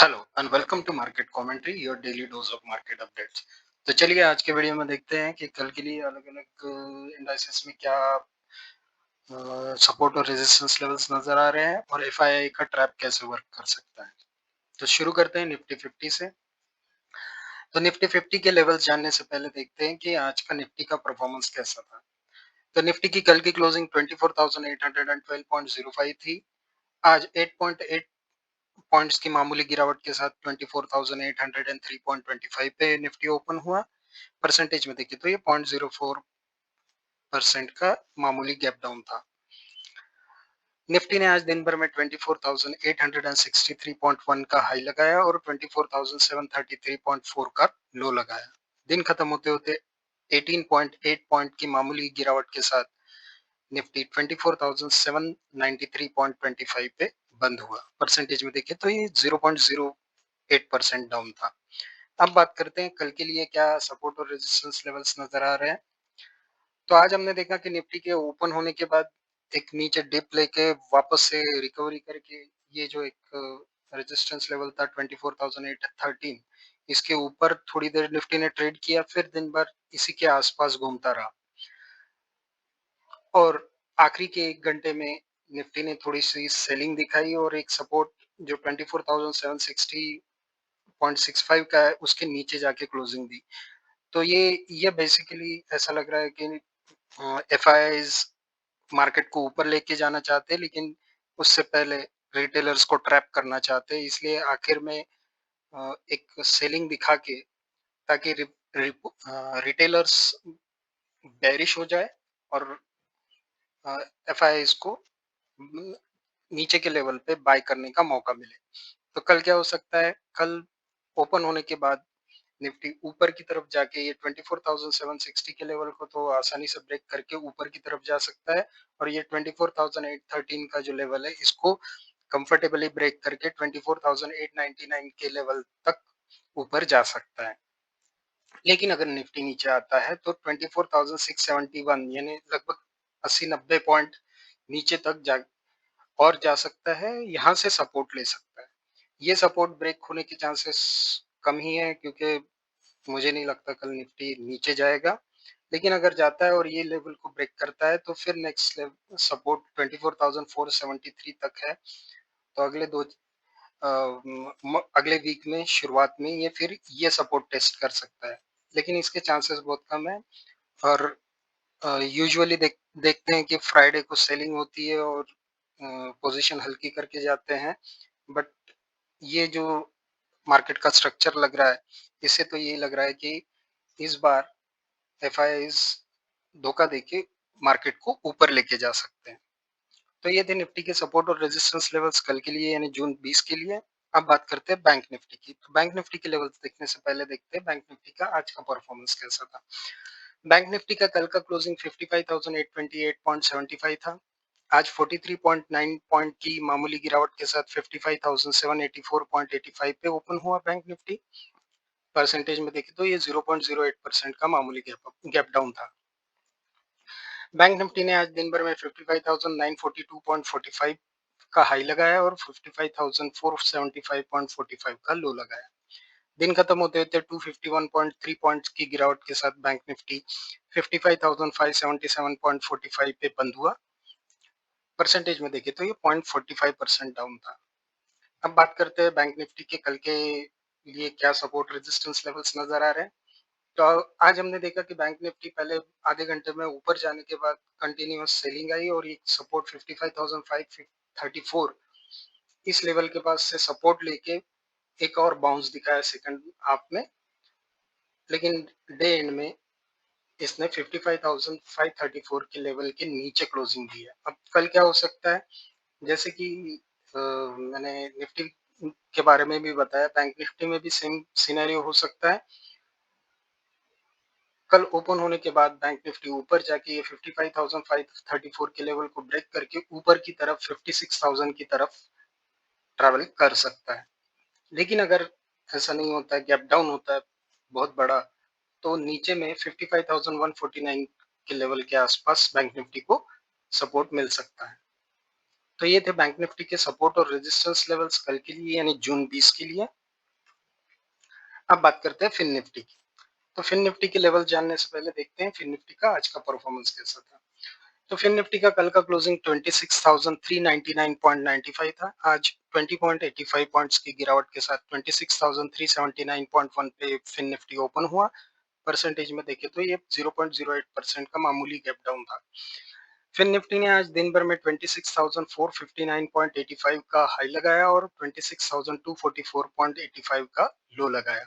Hello and welcome to market commentary your daily dose of market updates. तो चलिए आज के वीडियो में देखते हैं कि कल के लिए अलग-अलग इंडाइसेस में क्या सपोर्ट और रेजिस्टेंस लेवल्स नजर आ रहे हैं और एफआईआई का ट्रैप कैसे वर्क कर सकता है। तो शुरू करते हैं निफ्टी 50 से। तो निफ्टी 50 के लेवल्स जानने से पहले देखते हैं कि आज का निफ्टी का परफॉर्मेंस कैसा था। तो निफ्टी की कल की क्लोजिंग 24,812.05 थी। आज 8.8 पॉइंट्स की मामूली गिरावट के साथ 24,803.25 पे निफ्टी ओपन हुआ। परसेंटेज में देखिए तो ये 0.04% का मामूली गैप डाउन था। निफ्टी ने आज दिन भर में 24,863.1 का हाई लगाया और 24,733.4 का लो लगाया। दिन खत्म होते होते 18.8 पॉइंट की मामूली गिरावट के साथ निफ्टी 24,793.25 पे बंद हुआ। परसेंटेज में देखिए तो ये 0.08% डाउन था। अब बात करते हैं कल के लिए क्या सपोर्ट और रेजिस्टेंस लेवल्स नजर आ रहे हैं। तो आज हमने देखा कि निफ्टी के ओपन होने के बाद एक नीचे डिप लेके वापस से रिकवरी करके ये जो एक रेजिस्टेंस लेवल था 24,813, इसके ऊपर थोड़ी देर निफ्टी ने ट्रेड किया, फिर दिन भर इसी के आसपास घूमता रहा और आखिरी के 1 घंटे में निफ्टी ने थोड़ी-सी सेलिंग दिखाई और एक सपोर्ट जो 24,760.65 का है, उसके नीचे जाके क्लोजिंग दी। तो ये बेसिकली ऐसा लग रहा है कि एफआईआईज़ मार्केट को ऊपर लेके जाना चाहते हैं, लेकिन उससे पहले रिटेलर्स को ट्रैप करना चाहते हैं। इसलिए आखिर में एक सेलिंग दिखा के ताकि रिटेलर्स बेयरिश हो जाए और एफआईआईज़ को नीचे के लेवल पे बाय करने का मौका मिले। तो कल क्या हो सकता है, कल ओपन होने के बाद निफ्टी ऊपर की तरफ जाके ये 24,760 के लेवल को तो आसानी से ब्रेक करके ऊपर की तरफ जा सकता है और ये 24,813 का जो लेवल है इसको कंफर्टेबली ब्रेक करके 24,899 के लेवल तक ऊपर जा सकता है। लेकिन अगर निफ्टी नीचे आता है तो 24,671 यानी लगभग 80-90 पॉइंट नीचे तक जा और जा सकता है, यहाँ से सपोर्ट ले सकता है। ये सपोर्ट ब्रेक होने के चांसेस कम ही है क्योंकि मुझे नहीं लगता कल निफ्टी नीचे जाएगा। लेकिन अगर जाता है और ये लेवल को ब्रेक करता है तो फिर नेक्स्ट सपोर्ट 24,473 तक है। तो अगले वीक में शुरुआत में ये फिर ये सपोर्ट टेस्ट कर सकता है। लेकिन इसके चांसेस बहुत कम है और यूजुअली देखते हैं कि फ्राइडे को सेलिंग होती है और पोजीशन हल्की करके जाते हैं। बट ये जो मार्केट का स्ट्रक्चर लग रहा है, इससे तो ये लग रहा है कि इस बार एफआईआईज़ धोखा देके मार्केट को ऊपर लेके जा सकते हैं। तो ये थे निफ्टी के सपोर्ट और रेजिस्टेंस लेवल्स कल के लिए यानी जून 20 के लिए। अब बात करते हैं बैंक निफ्टी की। तो बैंक निफ्टी के लेवल्स देखने से पहले देखते हैं बैंक निफ्टी का आज का परफॉर्मेंस कैसा था। बैंक निफ्टी का कल का क्लोजिंग 55,828.75 था। आज 43.9 पॉइंट की मामूली गिरावट के साथ 55,784.85 पे ओपन हुआ बैंक निफ्टी। परसेंटेज में देखें तो ये 0.08% का मामूली गैप डाउन था। बैंक निफ्टी ने आज दिन भर में 55,942.45 का हाई लगाया और 55,475.45 का लो लगाया। दिन खत्म होते होते 251.3 पॉइंट्स की गिरावट के साथ बैंक निफ्टी 55,577.45 पे बंद हुआ। परसेंटेज में देखें तो ये 0.45% डाउन था। अब बात करते हैं बैंक निफ्टी के कल के लिए क्या सपोर्ट रेजिस्टेंस लेवल्स नजर आ रहे हैं। तो आज हमने देखा कि बैंक निफ्टी पहले आधे घंटे में ऊपर जाने के बाद कंटिन्यूअस सेलिंग आई और ये सपोर्ट 55,534 इस लेवल के पास से सपोर्ट लेके एक और बाउंस दिखाया सेकंड हाफ में, लेकिन डे एंड में इसने 55,534 के लेवल के नीचे क्लोजिंग दी है। अब कल क्या हो सकता है, जैसे कि मैंने निफ्टी के बारे में भी बताया, बैंक निफ्टी में भी सेम सिनेरियो हो सकता है। कल ओपन होने के बाद बैंक निफ्टी ऊपर जाके ये 55,534 के लेवल को ब्रेक करके ऊपर की तरफ 56,000 की तरफ ट्रैवल कर सकता है। लेकिन अगर ऐसा नहीं होता है, गैप डाउन होता है बहुत बड़ा, तो नीचे में 55,149 के लेवल के आसपास बैंक निफ्टी को सपोर्ट मिल सकता है। तो ये थे बैंक निफ्टी के सपोर्ट और रेजिस्टेंस लेवल्स कल के लिए यानी जून 20 के लिए। अब बात करते हैं फिन निफ्टी की। तो फिन निफ्टी के लेवल जानने से पहले देखते हैं फिन निफ्टी का आज का परफॉर्मेंस कैसा था। तो फिन निफ्टी का कल का क्लोजिंग 26,399.95 था। आज 20.85 पॉइंट्स की गिरावट के साथ 26,379.1 पे फिन निफ्टी ओपन हुआ। परसेंटेज में देखें तो ये 0.08% का मामूली गैप डाउन था। फिन निफ्टी ने आज दिन भर में 26,459.85 का हाई लगाया और 26,244.85 का लो लगाया।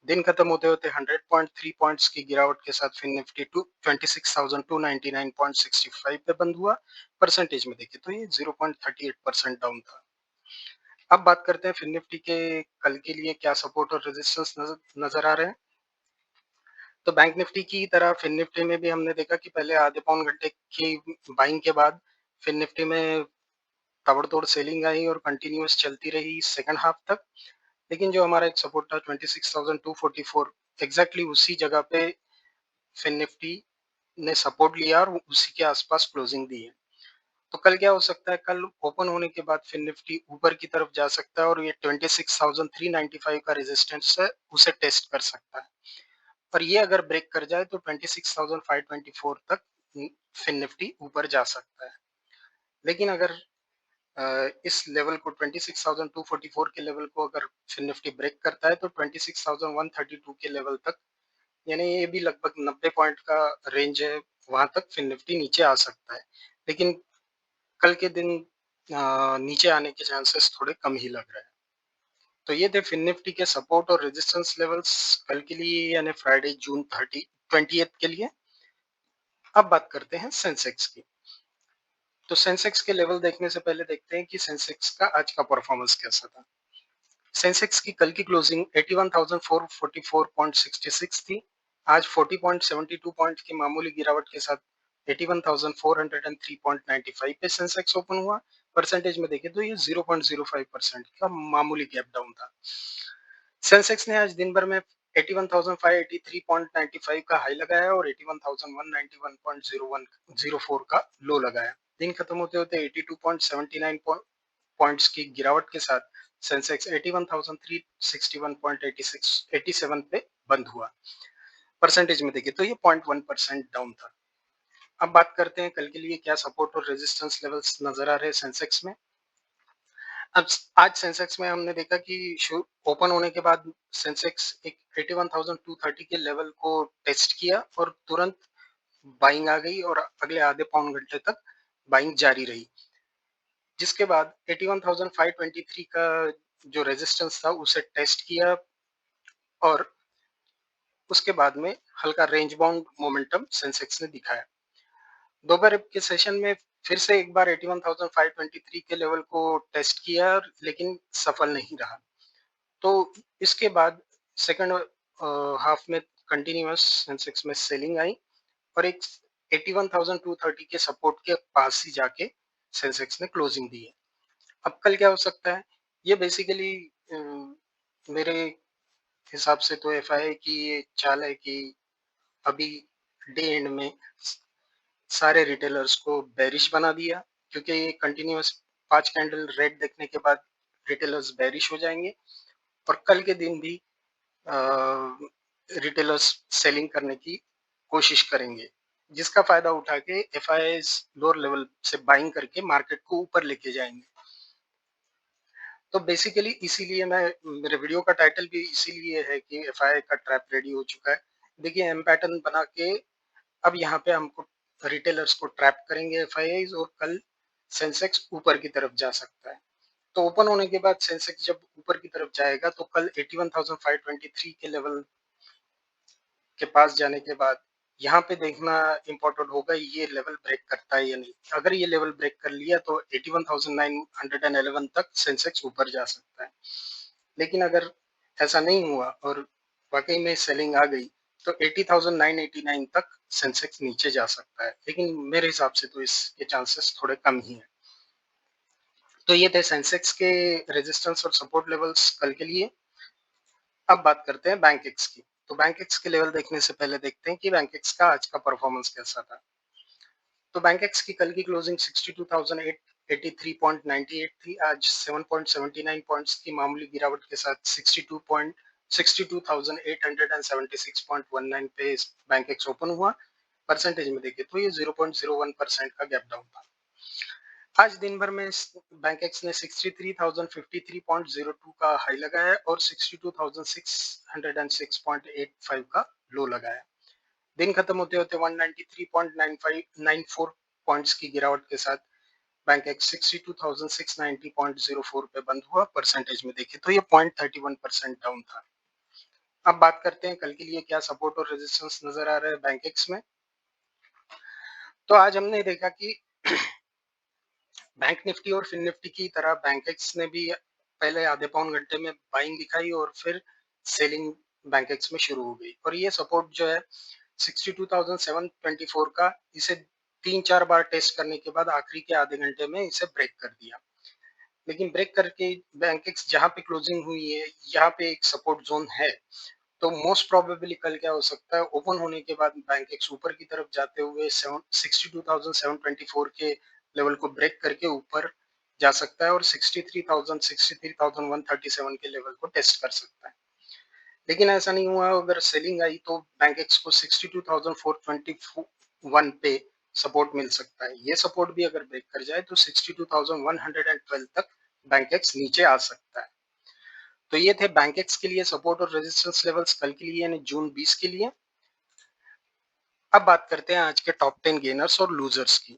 दिन खत्म होते होते 100.3 पॉइंट्स की गिरावट के साथ फिन निफ्टी 26,299.65 पे बंद हुआ। परसेंटेज में देखें तो ये 0.38% डाउन था। अब बात करते हैं फिन निफ्टी के कल के लिए क्या सपोर्ट और रेजिस्टेंस नजर आ रहे हैं। तो बैंक निफ्टी की तरह फिन निफ्टी में भी हमने देखा कि पहले आधे पौन घंटे की बाइंग के बाद फिन निफ्टी में ताबड़तोड़ सेलिंग आई और कंटिन्यूअस चलती रही सेकंड हाफ तक। लेकिन जो हमारा एक सपोर्ट था 26,244 एग्जैक्टली उसी जगह पे फिन निफ्टी ने सपोर्ट लिया और उसी के आसपास क्लोजिंग दी है। तो कल क्या हो सकता है, कल ओपन होने के बाद फिन निफ्टी ऊपर की तरफ जा सकता है और ये 26,395 का रेजिस्टेंस है उसे टेस्ट कर सकता है। और ये अगर ब्रेक कर जाए तो 26,524 तक फिन निफ्टी ऊपर जा सकता है। लेकिन अगर इस लेवल को 26,244 के लेवल को अगर फिन निफ्टी ब्रेक करता है तो 26,132 के लेवल तक, यानी ये भी लगभग 90 पॉइंट का रेंज है, वहां तक फिन निफ्टी नीचे आ सकता है। लेकिन कल के दिन नीचे आने के चांसेस थोड़े कम ही लग रहे हैं। तो ये थे फिन निफ्टी के सपोर्ट और रेजिस्टेंस लेवल्स कल के लिए यानी फ्राइडे जून 20 के लिए। अब बात करते हैं सेंसेक्स की। तो सेंसेक्स के लेवल देखने से पहले देखते हैं कि सेंसेक्स का आज का परफॉर्मेंस कैसा था। सेंसेक्स की कल की क्लोजिंग 81,444.66 थी। आज 40.72 पॉइंट की मामूली गिरावट के साथ 81,403.95 पे सेंसेक्स ओपन हुआ। परसेंटेज में देखें तो ये 0.05% का मामूली गैप डाउन था। सेंसेक्स ने आज दिन भर में 81,583.95 का हाई लगाया और 81,191.04 का लो लगाया। दिन खत्म होते होते 82.79 पॉइंट्स की गिरावट के साथ सेंसेक्स 81,361.87 पे बंद हुआ। परसेंटेज में देखिए तो ये 0.1% डाउन था। अब बात करते हैं कल के लिए क्या सपोर्ट और रेजिस्टेंस लेवल्स नजर आ रहे हैं सेंसेक्स में। अब आज सेंसेक्स में हमने देखा कि ओपन होने के बाद सेंसेक्स एक 81,230 के लेवल को टेस्ट किया और तुरंत बाइंग आ गई और अगले आधे पौन घंटे तक बाइंग जारी रही। जिसके बाद 81,523 का जो रेजिस्टेंस था उसे टेस्ट किया और उसके बाद में हल्का रेंज बाउंड मोमेंटम सेंसेक्स ने दिखाया। दोपहर के सेशन में फिर से एक बार 81,523 के लेवल को टेस्ट किया लेकिन सफल नहीं रहा। तो इसके बाद सेकंड हाफ में कंटिन्यूअस सेंसेक्स में सेलिंग आई और एक 81,230 के सपोर्ट के पास ही जाके सेंसेक्स ने क्लोजिंग दी है। अब कल क्या हो सकता है, ये बेसिकली मेरे हिसाब से तो एफआईआई की ये चाल है कि अभी डे एंड में सारे रिटेलर्स को बेरिश बना दिया, क्योंकि ये कंटिन्यूअस 5 कैंडल रेड देखने के बाद रिटेलर्स बेरिश हो जाएंगे और कल के दिन भी रिटेलर्स सेलिंग करने की कोशिश करेंगे, जिसका फायदा उठा के एफआईआई लोअर लेवल से बाइंग करके मार्केट को ऊपर लेके जाएंगे। तो बेसिकली इसीलिए मैं मेरे वीडियो का टाइटल भी इसीलिए है कि एफआईआई का ट्रैप रेडी हो चुका है। देखिए एम पैटर्न बना के अब यहाँ पे हमको रिटेलर्स को ट्रैप करेंगे एफआईआई और कल सेंसेक्स ऊपर की तरफ जा सकता है। तो ओपन होने के बाद सेंसेक्स जब ऊपर की तरफ जाएगा तो कल 81,523 के लेवल के पास जाने के बाद यहाँ पे देखना इम्पोर्टेंट होगा ये लेवल ब्रेक करता है या नहीं। अगर ये लेवल ब्रेक कर लिया तो 81,911 तक सेंसेक्स ऊपर जा सकता है। लेकिन अगर ऐसा नहीं हुआ और वाकई में सेलिंग आ गई तो 80,989 तक सेंसेक्स नीचे जा सकता है, लेकिन मेरे हिसाब से तो इसके चांसेस थोड़े कम ही हैं। तो ये थे सेंसेक्स के रेजिस्टेंस और सपोर्ट लेवल्स कल के लिए। अब बात करते हैं बैंक एक्स की। तो बैंक एक्स के लेवल देखने से पहले देखते हैं कि बैंक एक्स का आज का परफॉर्मेंस कैसा था। तो बैंक एक्स की कल की क्लोजिंग 83.98 थी, आज 7.79 पॉइंट्स की मामूली गिरावट के साथ 62,876.19 पे बैंक एक्स ओपन हुआ। परसेंटेज में देखें तो ये 0.01% का गैप डाउन था। आज दिन भर में बैंक एक्स ने 63,053.02 का हाई लगाया और 62,606.85 का लो लगाया। दिन खत्म होते होते 193.94 पॉइंट्स की गिरावट के साथ बैंक एक्स 62,690.04 पे बंद हुआ। परसेंटेज में देखें तो ये 0.31% डाउन था। अब बात करते हैं कल के लिए क्या सपोर्ट और रेजिस्टेंस नजर आ रहा है बैंक एक्स में। तो आज हमने देखा कि बैंक निफ्टी और फिन निफ्टी की तरह बैंक एक्स ने भी पहले आधे पौन घंटे में बाइंग दिखाई और फिर सेलिंग बैंक एक्स में शुरू हो गई और ये सपोर्ट जो है 62,724 का, इसे 3-4 बार टेस्ट करने के बाद आखिरी के आधे घंटे में इसे ब्रेक कर दिया। लेकिन ब्रेक करके बैंक एक्स जहां पे क्लोजिंग हुई है यहाँ पे एक सपोर्ट जोन है, तो मोस्ट प्रोबेबली कल क्या हो सकता है, ओपन होने के बाद बैंक एक्स ऊपर की तरफ जाते हुए 62,724 के लेवल को ब्रेक करके ऊपर जा सकता है और 63,137 के लेवल को टेस्ट कर सकता है। लेकिन ऐसा नहीं हुआ, अगर सेलिंग आई तो बैंक एक्स को 62,421 पे सपोर्ट मिल सकता है। ये सपोर्ट भी अगर ब्रेक कर जाए तो 62,112 तक बैंक एक्स नीचे आ सकता है। तो ये थे बैंक एक्स के लिए सपोर्ट और रेजिस्टेंस लेवल्स कल के लिए यानी जून 20 के लिए। अब बात करते हैं आज के टॉप 10 गेनर्स और लूजर्स की।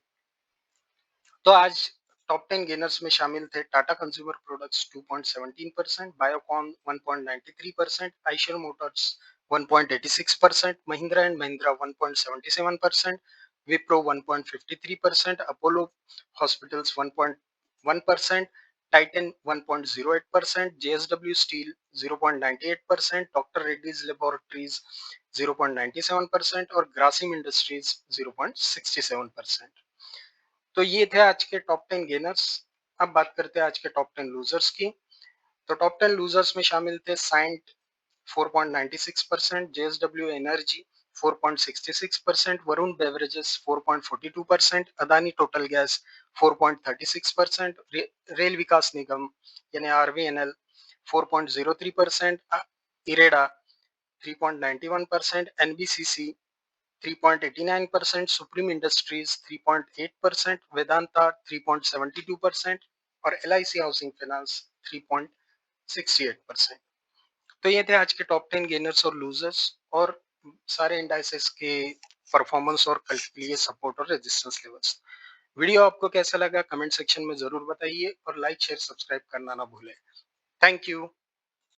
तो आज टॉप 10 गेनर्स में शामिल थे Tata consumer products 2.17%, Biocon 1.93%, Eicher Motors 1.86%, Mahindra and Mahindra 1.77%, Wipro 1.53%, Apollo hospitals 1.1%, Titan 1.08%, JSW steel 0.98%, doctor Reddy's laboratories 0.97% और ग्रासिम इंडस्ट्रीज 0.67%। तो ये थे आज के टॉप 10 गेनर्स। अब बात करते हैं आज के टॉप 10 लूजर्स की। तो टॉप 10 लूजर्स में शामिल थे Cyient 4.96%, JSW energy 4.66%, Varun Beverages 4.42%, Adani Total Gas 4.36%, Rail Vikas Nigam यानी RVNL 4.03%, IREDA 3.91%, NBCC 3.89%, Supreme Industries 3.8%, Vedanta 3.72% और एलआईसी हाउसिंग फाइनेंस 3.68%। तो ये थे आज के टॉप 10 गेनर्स और लूजर्स और सारे इंडाइसेस के परफॉर्मेंस और कल के लिए सपोर्ट और रेजिस्टेंस लेवल्स। वीडियो आपको कैसा लगा कमेंट सेक्शन में जरूर बताइए और लाइक शेयर सब्सक्राइब करना ना भूलें। Thank you.